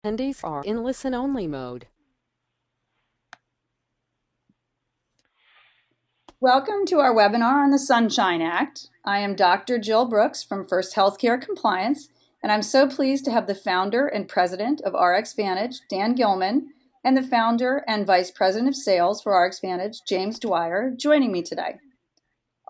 Attendees are in listen-only mode. Welcome to our webinar on the Sunshine Act. I am Dr. Jill Brooks from First Healthcare Compliance, and I'm so pleased to have the founder and president of RxVantage, Dan Gilman, and the founder and vice president of sales for RxVantage, James Dwyer, joining me today.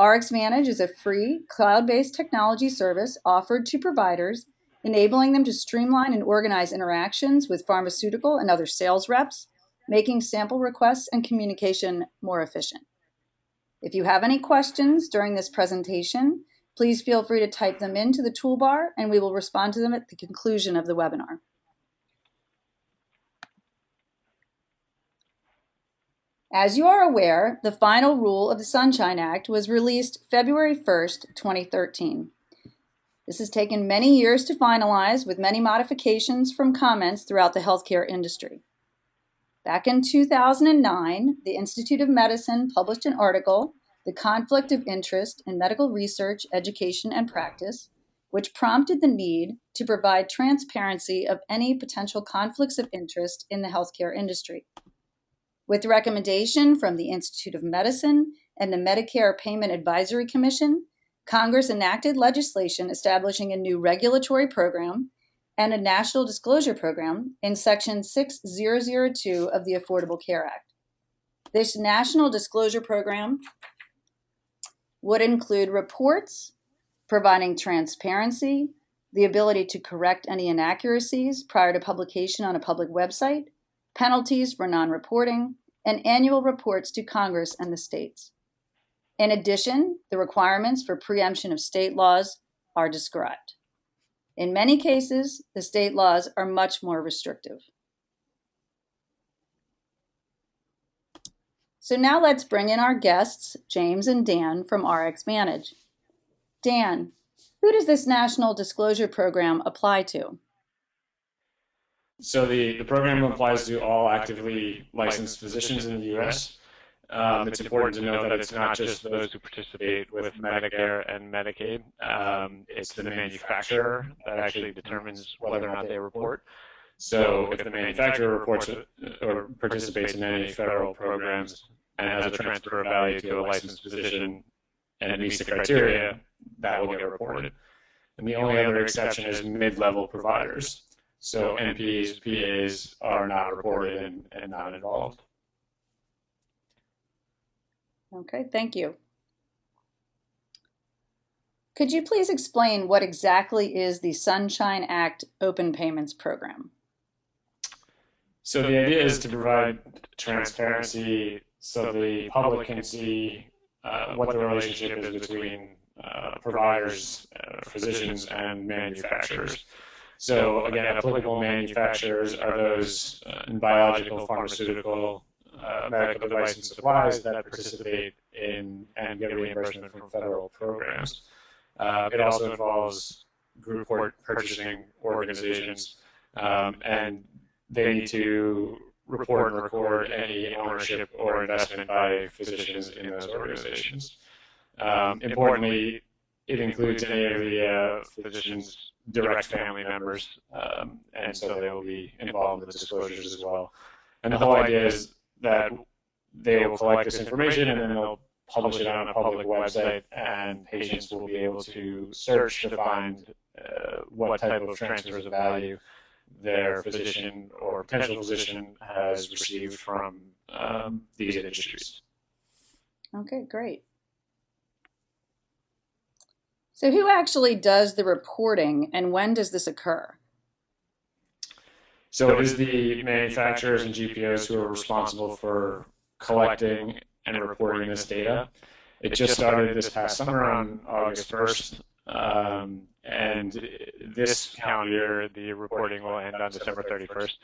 RxVantage is a free, cloud-based technology service offered to providers, enabling them to streamline and organize interactions with pharmaceutical and other sales reps, making sample requests and communication more efficient. If you have any questions during this presentation, please feel free to type them into the toolbar and we will respond to them at the conclusion of the webinar. As you are aware, the final rule of the Sunshine Act was released February 1st, 2013. This has taken many years to finalize, with many modifications from comments throughout the healthcare industry. Back in 2009, the Institute of Medicine published an article, The Conflict of Interest in Medical Research, Education, and Practice, which prompted the need to provide transparency of any potential conflicts of interest in the healthcare industry. With recommendation from the Institute of Medicine and the Medicare Payment Advisory Commission, Congress enacted legislation establishing a new regulatory program and a national disclosure program in Section 6002 of the Affordable Care Act. This national disclosure program would include reports providing transparency, the ability to correct any inaccuracies prior to publication on a public website, penalties for non-reporting, and annual reports to Congress and the states. In addition, the requirements for preemption of state laws are described. In many cases, the state laws are much more restrictive. So now let's bring in our guests, James and Dan from RxVantage. Dan, who does this national disclosure program apply to? So the program applies to all actively licensed physicians in the U.S. It's important to note that it's not just those who participate with Medicare and Medicaid. It's the manufacturer that actually determines whether or not they report. So if the manufacturer reports or participates in any federal programs and has a transfer of value to a licensed physician and it meets the criteria, that will get reported. And the only other exception is mid-level providers. So NPs, PAs are not reported and not involved. Okay, thank you. Could you please explain what exactly is the Sunshine Act Open Payments Program? So the idea is to provide transparency so the public can see what the relationship is between providers, physicians, and manufacturers. So again, applicable manufacturers are those in biological, pharmaceutical, medical device and supplies that participate in and get reimbursement from federal programs. It also involves group purchasing organizations, and they need to report and record any ownership or investment by physicians in those organizations. Importantly, it includes any of the physicians' direct family members, and so they will be involved in the disclosures as well. And the whole idea is that they will collect this information and then they'll publish it on a public website, and patients will be able to search to find what type of transfers of value their physician or potential physician has received from these industries. Okay, great. So who actually does the reporting and when does this occur? So it is the manufacturers and GPOs who are responsible for collecting and reporting this data. It just started this past summer on August 1st, and this calendar year, the reporting will end on December 31st.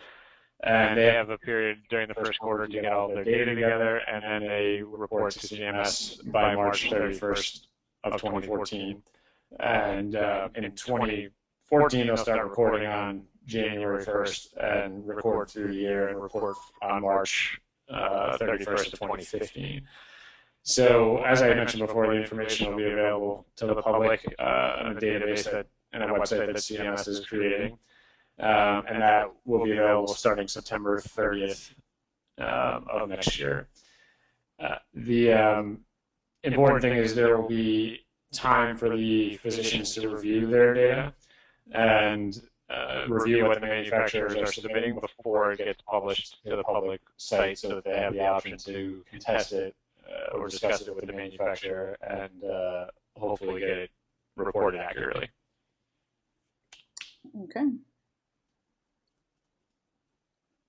And they have a period during the first quarter to get all their data together, and then they report to CMS by March 31st of 2014. And in 2014, they'll start reporting on January 1st and record through the year and report on March 31st of 2015. So as I mentioned before, the information will be available to the public on a database and a website that CMS is creating. and that will be available starting September 30th of next year. The important thing is there will be time for the physicians to review their data and review what the manufacturers are submitting before it gets published to the public site so that they have the option to contest it or discuss it with the manufacturer and hopefully get it reported accurately. Okay.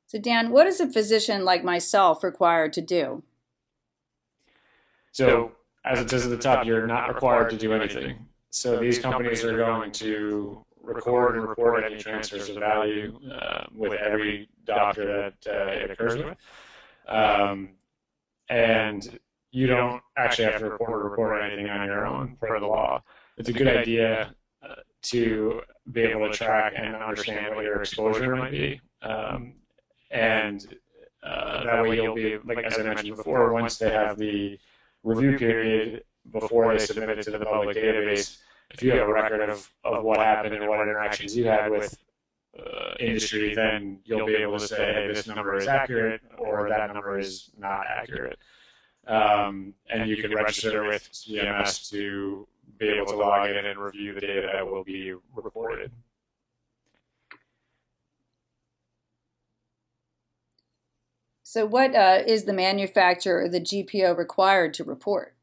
So Dan, what is a physician like myself required to do? So as it says at the top, you're not required to do anything. So these companies are going to record and report any transfers of value with every doctor that it occurs with. And you don't actually have to report anything on your own per the law. It's a good idea to be able to track and understand what your exposure might be. And that way you'll be, like as I mentioned before, once they have the review period before they submit it to the public database, if you have a record of what happened and what interactions you had with industry, then you'll be able to say, hey, this number is accurate or that number is not accurate. And you can register with CMS to be able to log in and review the data that will be reported. So what is the manufacturer or the GPO required to report?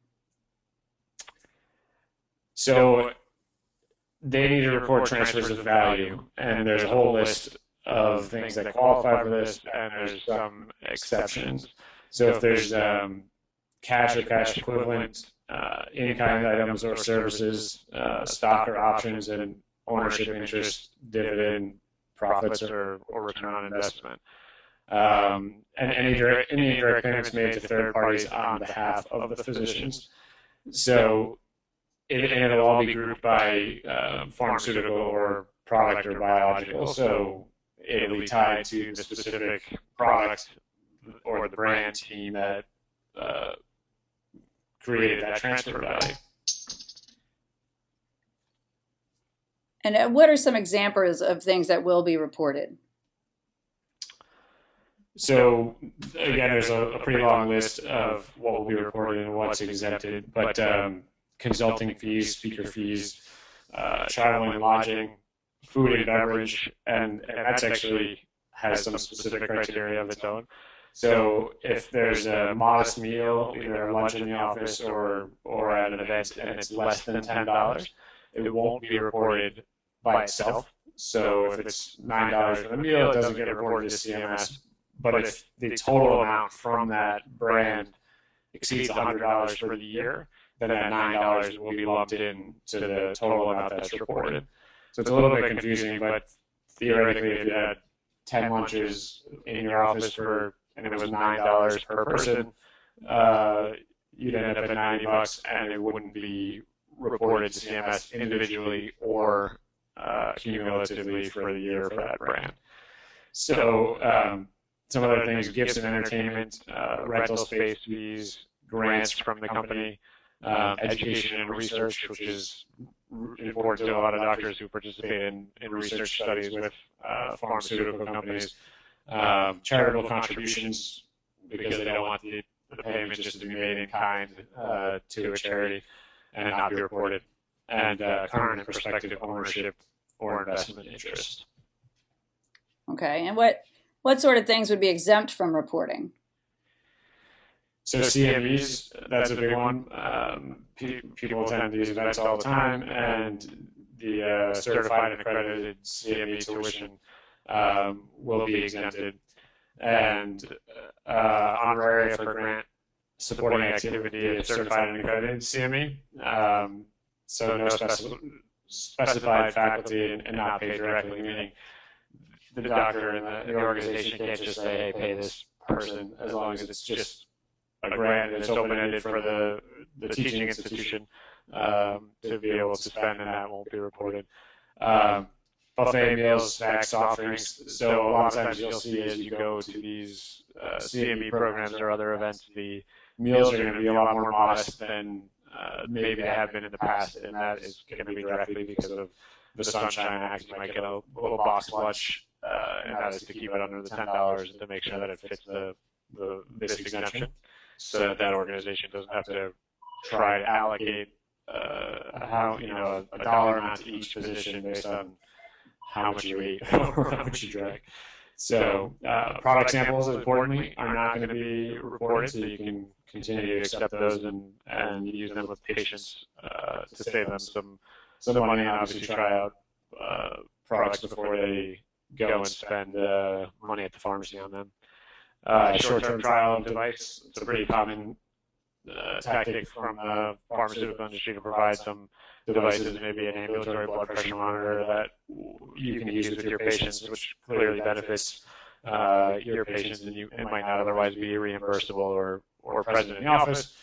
So they need to report transfers of value, and there's a whole list of things that qualify for this, and there's some exceptions. So if there's cash or cash equivalent, in-kind items or services, stock or options, and ownership interest, dividend, profits, or return on investment. And any indirect payments made to third parties on behalf of the physicians. So it'll all be grouped by pharmaceutical or product or biological. So it'll be tied to the specific product or the brand team that created that transfer value. And what are some examples of things that will be reported? So again, there's a pretty long list of what will be reported and what's exempted, but consulting fees, speaker fees, travel and lodging, food and beverage, and that's actually has some specific criteria of its own. So if there's a modest meal, either a lunch in the office or at an event, and it's less than $10, it won't be reported by itself. So if it's $9 for the meal, it doesn't get reported to CMS. But if the total amount from that brand exceeds $100 for the year, then that $9 will be lumped in to the total amount that's reported. So it's a little bit confusing, but theoretically, if you had 10 lunches in your office and it was $9 per person, you'd end up at $90, and it wouldn't be reported to CMS individually or cumulatively for the year for that brand. So some other things: gifts and entertainment, rental space fees, grants from the company, education and research, which is important to a lot of doctors who participate in research studies with pharmaceutical companies, charitable contributions, because they don't want the payment just to be made in kind to a charity and not be reported, and current and prospective ownership or investment interest. Okay, and what sort of things would be exempt from reporting? So CMEs, that's a big one. People attend these events all the time, and the certified and accredited CME tuition will be exempted. And honoraria for grant supporting activity is certified and accredited CME. So no specified faculty and not paid directly, meaning the doctor and the organization can't just say, hey, pay this person, as long as it's just a grant and it's open-ended for the teaching institution to be able to spend, and that won't be reported. Buffet meals, snacks, soft drinks. So a lot of times you'll see as you go to these CME programs or other events, the meals are going to be a lot more modest than maybe they have been in the past, and that is going to be directly because of the Sunshine Act, you might get a little box lunch, and that is to keep it under the $10 and to make sure that it fits this exemption, so that that organization doesn't have to try to allocate a dollar amount to each position based on how much you ate or how much you drank. So product samples, importantly, are not going to be reported, so you can continue to accept those and use them with patients to save them some money, and obviously try out products before they go and spend money at the pharmacy on them. Short-term trial of device, it's a pretty common tactic from the pharmaceutical industry to provide some devices, maybe an ambulatory blood pressure monitor that you can use with your patients, which clearly benefits your patients, and it might not otherwise be reimbursable or present in the office.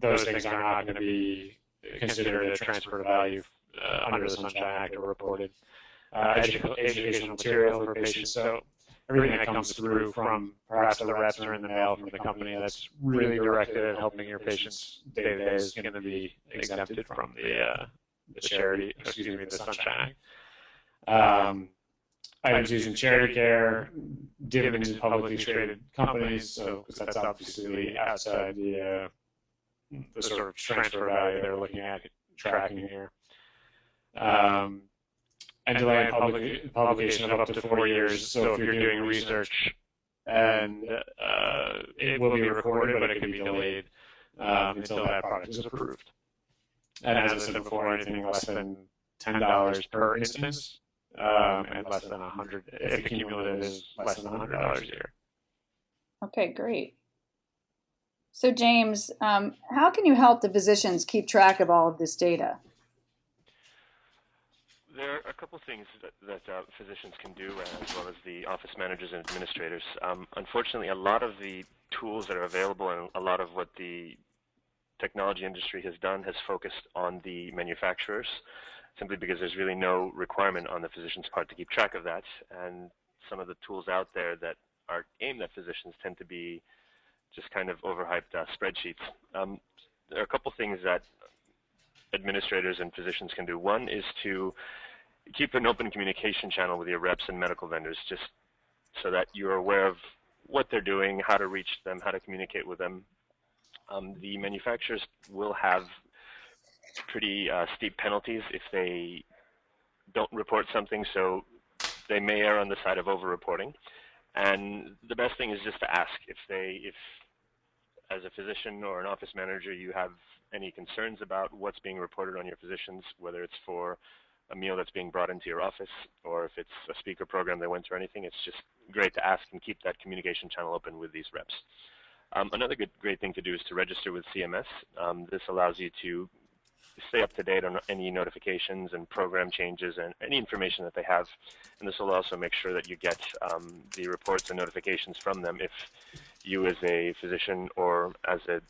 Those things are not going to be considered a transfer of value under the Sunshine Act or reported. Educational material for patients. So everything that comes through from perhaps the reps or in the mail from the company that's really directed at helping your patients day to day is going to be exempted from the Sunshine Act. Items used in charity care, dividends in publicly traded companies, so because that's obviously outside the sort of transfer value they're looking at tracking here. And delay in publication of up to 4 years. So if you're doing research, and it will be recorded, but it can be delayed until that product is approved. And as I said before, anything less than $10 per instance, and less than 100, if the cumulative is less than $100 a year. Okay, great. So James, how can you help the physicians keep track of all of this data? There are a couple things that physicians can do, as well as the office managers and administrators. Unfortunately, a lot of the tools that are available and a lot of what the technology industry has done has focused on the manufacturers, simply because there's really no requirement on the physician's part to keep track of that. And some of the tools out there that are aimed at physicians tend to be just kind of overhyped spreadsheets. There are a couple things that administrators and physicians can do. One is to keep an open communication channel with your reps and medical vendors, just so that you're aware of what they're doing, how to reach them, how to communicate with them. The manufacturers will have pretty steep penalties if they don't report something, so they may err on the side of over-reporting. And the best thing is just to ask if as a physician or an office manager, you have any concerns about what's being reported on your physicians, whether it's for a meal that's being brought into your office or if it's a speaker program they went to or anything. It's just great to ask and keep that communication channel open with these reps. Another great thing to do is to register with CMS. This allows you to stay up to date on any notifications and program changes and any information that they have. And this will also make sure that you get the reports and notifications from them if you as a physician or as an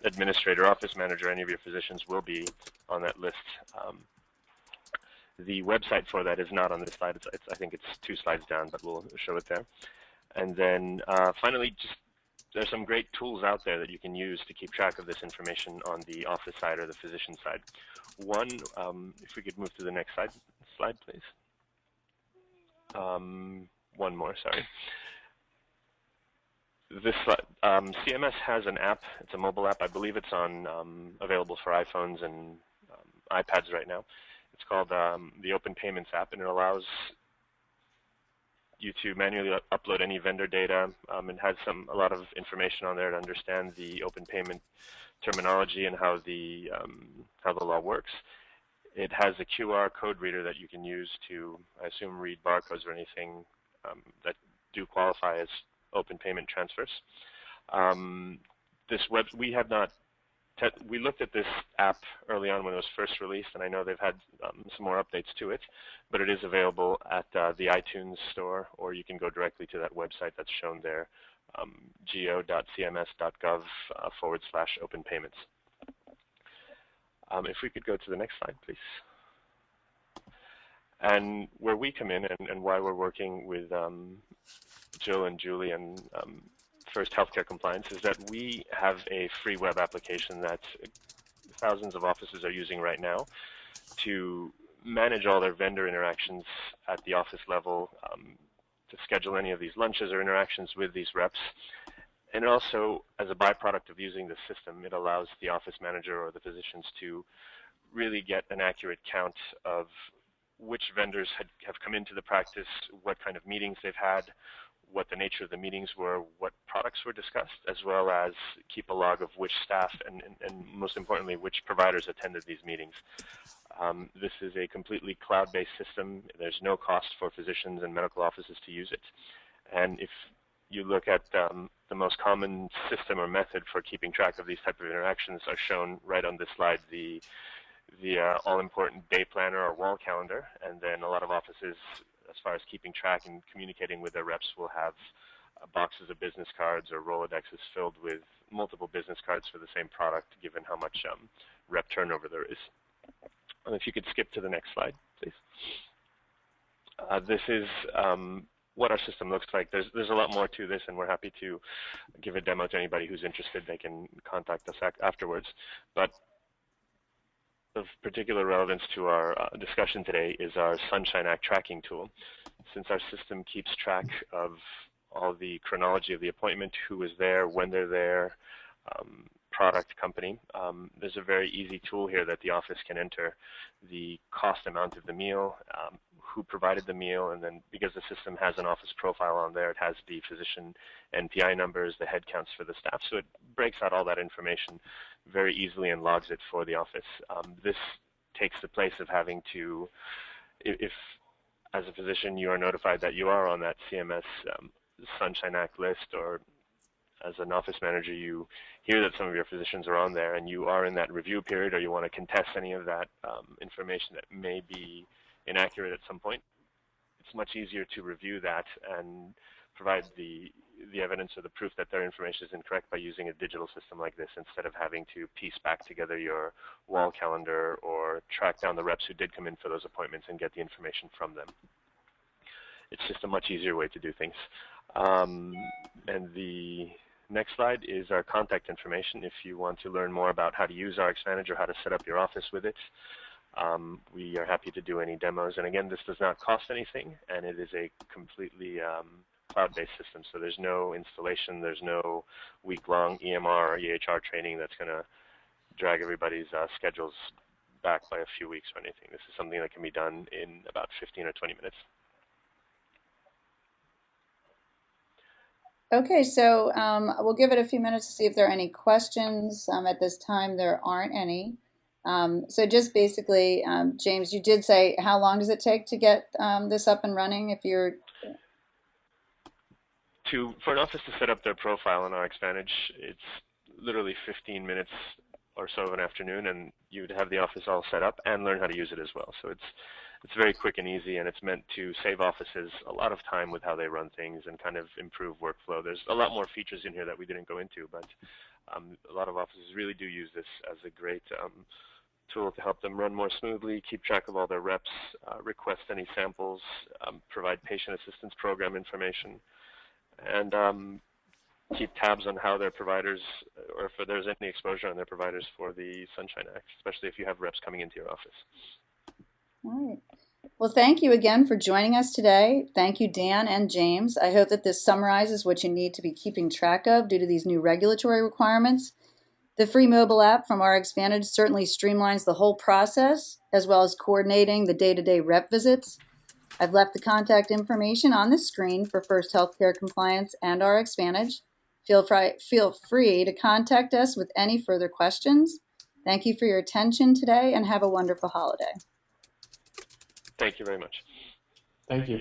administrator, office manager, any of your physicians will be on that list. The website for that is not on this slide. I think it's 2 slides down, but we'll show it there. And then finally, there's some great tools out there that you can use to keep track of this information on the office side or the physician side. One, if we could move to the next slide, please. One more, sorry. This CMS has an app. It's a mobile app. I believe it's available for iPhones and iPads right now. It's called the Open Payments app, and it allows you to manually upload any vendor data. It has a lot of information on there to understand the open payment terminology and how the law works. It has a QR code reader that you can use to, I assume, read barcodes or anything that do qualify as open payment transfers. We looked at this app early on when it was first released, and I know they've had some more updates to it, but it is available at the iTunes store, or you can go directly to that website that's shown there, go.cms.gov/open payments. If we could go to the next slide, please. And where we come in and why we're working with Jill and Julie and First Healthcare Compliance is that we have a free web application that thousands of offices are using right now to manage all their vendor interactions at the office level, to schedule any of these lunches or interactions with these reps. And also, as a byproduct of using the system, it allows the office manager or the physicians to really get an accurate count of which vendors have come into the practice, what kind of meetings they've had, what the nature of the meetings were, what products were discussed, as well as keep a log of which staff and most importantly, which providers attended these meetings. This is a completely cloud-based system. There's no cost for physicians and medical offices to use it. And if you look at the most common system or method for keeping track of these type of interactions are shown right on this slide, the all-important day planner or wall calendar, and then a lot of offices, as far as keeping track and communicating with their reps, will have boxes of business cards or Rolodexes filled with multiple business cards for the same product, given how much rep turnover there is. And if you could skip to the next slide, please. This is what our system looks like. There's a lot more to this, and we're happy to give a demo to anybody who's interested. They can contact us afterwards. But of particular relevance to our discussion today is our Sunshine Act tracking tool. Since our system keeps track of all the chronology of the appointment, who was there, when they're there, product, company, there's a very easy tool here that the office can enter the cost amount of the meal, who provided the meal, and then because the system has an office profile on there, it has the physician NPI numbers, the head counts for the staff, so it breaks out all that information very easily and logs it for the office. This takes the place of having to, if as a physician you are notified that you are on that CMS Sunshine Act list, or as an office manager you hear that some of your physicians are on there and you are in that review period, or you want to contest any of that information that may be inaccurate at some point, it's much easier to review that and provide the evidence or the proof that their information is incorrect by using a digital system like this, instead of having to piece back together your wall calendar or track down the reps who did come in for those appointments and get the information from them. It's just a much easier way to do things. And the next slide is our contact information. If you want to learn more about how to use RxVantage or how to set up your office with it, we are happy to do any demos. And again, this does not cost anything, and it is a completely cloud-based system. So there's no installation, there's no week-long EMR or EHR training that's going to drag everybody's schedules back by a few weeks or anything. This is something that can be done in about 15 or 20 minutes. Okay, so we'll give it a few minutes to see if there are any questions. At this time, there aren't any. So just basically, James, you did say, how long does it take to get this up and running if you're... For an office to set up their profile on RxVantage, it's literally 15 minutes or so of an afternoon, and you'd have the office all set up and learn how to use it as well. So it's very quick and easy, and it's meant to save offices a lot of time with how they run things and kind of improve workflow. There's a lot more features in here that we didn't go into, but a lot of offices really do use this as a great tool to help them run more smoothly, keep track of all their reps, request any samples, provide patient assistance program information, and keep tabs on how their providers, or if there's any exposure on their providers for the Sunshine Act, especially if you have reps coming into your office. All right. Well, thank you again for joining us today. Thank you, Dan and James. I hope that this summarizes what you need to be keeping track of due to these new regulatory requirements. The free mobile app from RxVantage certainly streamlines the whole process, as well as coordinating the day-to-day rep visits. I've left the contact information on the screen for First Healthcare Compliance and RxVantage. Feel free to contact us with any further questions. Thank you for your attention today, and have a wonderful holiday. Thank you very much. Thank you.